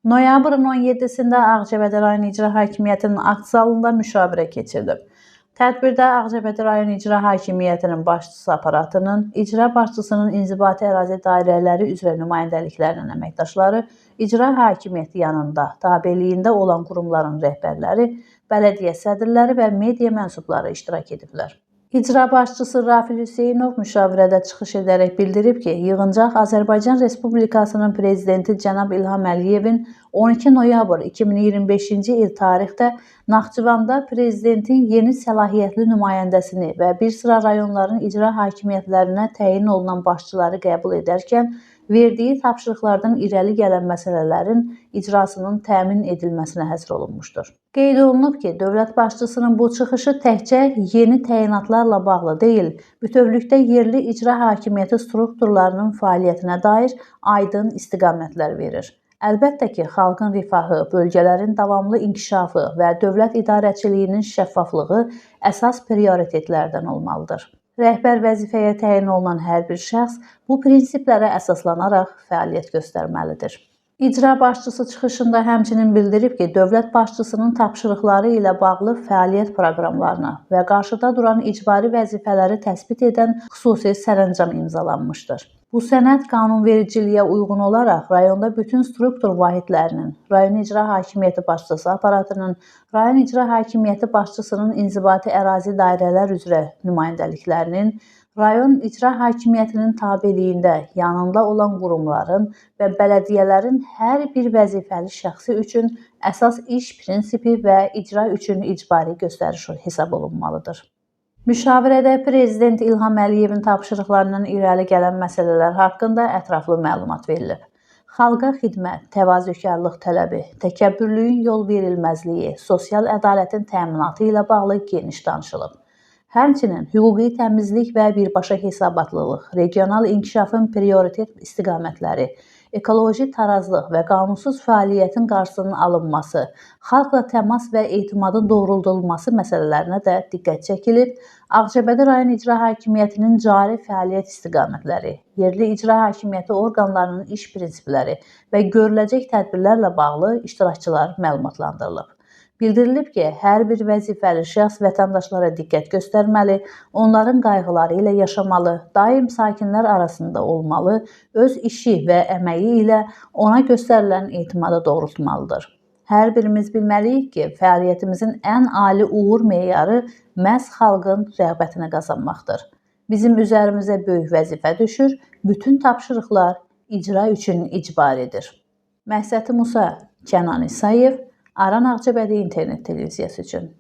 Noyabrın 17-sində Ağcabədi rayon İcra Hakimiyyətinin akt zalında müşavirə keçirilib. Tədbirdə Ağcabədi rayon İcra Hakimiyyətinin başçısı aparatının, icra başçısının inzibati ərazi dairələri üzrə nümayəndəliklərinin əməkdaşları, icra hakimiyyəti yanında tabeliyində olan qurumların rəhbərləri, bələdiyyə sədrləri və media mənsubları iştirak ediblər. İcra başçısı Rafil Hüseynov müşavirədə çıxış edərək bildirib ki, yığıncaq Azərbaycan Respublikasının prezidenti cənab İlham Əliyevin 12 noyabr 2025-ci il tarixdə Naxçıvanda prezidentin yeni səlahiyyətli nümayəndəsini və bir sıra rayonların icra hakimiyyətlərinə təyin olunan başçıları qəbul edərkən verdiyi tapşırıqlardan irəli gələn məsələlərin icrasının təmin edilməsinə həsr olunmuşdur. Qeyd olunub ki, dövlət başçısının bu çıxışı təkcə yeni təyinatlarla bağlı deyil, bütövlükdə yerli icra hakimiyyəti strukturlarının fəaliyyətinə dair aydın istiqamətlər verir. Əlbəttə ki, xalqın rifahı, bölgələrin davamlı inkişafı və dövlət idarəçiliyinin şəffaflığı əsas prioritetlərdən olmalıdır. Rəhbər vəzifəyə təyin olunan hər bir şəxs bu prinsiplərə əsaslanaraq fəaliyyət göstərməlidir. İcra başçısı çıxışında həmçinin bildirib ki, dövlət başçısının tapşırıqları ilə bağlı fəaliyyət proqramlarını və qarşıda duran icbari vəzifələri təsbit edən xüsusi sərəncam imzalanmışdır. Bu sənəd qanunvericiliyə uyğun olaraq rayonda bütün struktur vahidlərinin, rayon icra hakimiyyəti başçısı aparatının, rayon icra hakimiyyəti başçısının inzibati ərazi dairələr üzrə nümayəndəliklərinin, rayon icra hakimiyyətinin tabeliyində yanında olan qurumların və bələdiyyələrin hər bir vəzifəli şəxsi üçün əsas iş prinsipi və icra üçün icbari göstəriş hesab olunmalıdır. Müşavirədə Prezident İlham Əliyevin tapşırıqlarından irəli gələn məsələlər haqqında ətraflı məlumat verilib. Xalqa xidmət, təvazökarlıq tələbi, təkəbbürlüyün yol verilməzliyi, sosial ədalətin təminatı ilə bağlı geniş danışılıb. Həmçinin hüquqi təmizlik və birbaşa hesabatlılıq, regional inkişafın prioritet istiqamətləri, ekoloji tarazlıq və qanunsuz fəaliyyətin qarşısının alınması, xalqla təmas və etimadın doğruldulması məsələlərinə də diqqət çəkilib, Ağcabədi rayon İcra Hakimiyyətinin cari fəaliyyət istiqamətləri, yerli icra hakimiyyəti orqanlarının iş prinsipləri və görüləcək tədbirlərlə bağlı iştirakçılar məlumatlandırılıb. Bildirilib ki, hər bir vəzifəli şəxs vətəndaşlara diqqət göstərməli, onların qayğıları ilə yaşamalı, daim sakinlər arasında olmalı, öz işi və əməyi ilə ona göstərilən etimadı doğrultmalıdır. Hər birimiz bilməliyik ki, fəaliyyətimizin ən ali uğur meyarı məhz xalqın rəğbətini qazanmaqdır. Bizim üzərimizə böyük vəzifə düşür, bütün tapşırıqlar icra üçün icbaridir. Məhsəti Musa, Kənan İsayev, Aran Ağcabədi İnternet Televiziyası üçün.